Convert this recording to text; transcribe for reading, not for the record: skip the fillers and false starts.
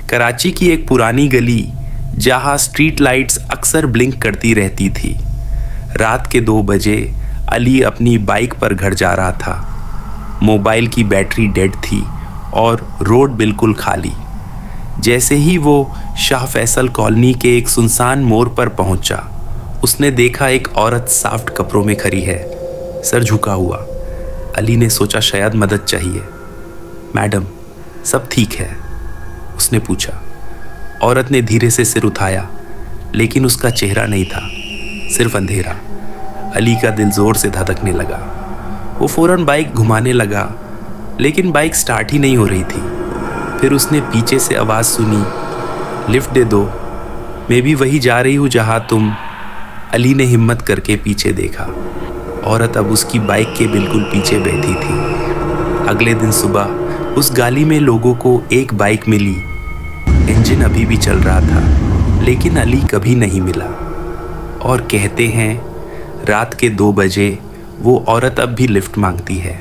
कराची की एक पुरानी गली जहां स्ट्रीट लाइट्स अक्सर ब्लिंक करती रहती थी। रात के 2 बजे अली अपनी बाइक पर घर जा रहा था। मोबाइल की बैटरी डेड थी और रोड बिल्कुल खाली। जैसे ही वो शाह फैसल कॉलोनी के एक सुनसान मोड़ पर पहुंचा, उसने देखा एक औरत सॉफ्ट कपड़ों में खड़ी है, सर झुका हुआ। अली ने सोचा शायद मदद चाहिए। मैडम, सब ठीक है? उसने पूछा। औरत ने धीरे से सिर उठाया, लेकिन उसका चेहरा नहीं था, सिर्फ अंधेरा। अली का दिल जोर से धड़कने लगा। वो फौरन बाइक घुमाने लगा, लेकिन बाइक स्टार्ट ही नहीं हो रही थी। फिर उसने पीछे से आवाज़ सुनी, लिफ्ट दे दो, मैं भी वही जा रही हूँ जहाँ तुम। अली ने हिम्मत करके पीछे देखा। औरत अब उसकी बाइक के बिल्कुल पीछे बैठी थी। अगले दिन सुबह उस गली में लोगों को एक बाइक मिली। इंजन अभी भी चल रहा था, लेकिन अली कभी नहीं मिला। और कहते हैं रात के 2 बजे वो औरत अब भी लिफ्ट मांगती है।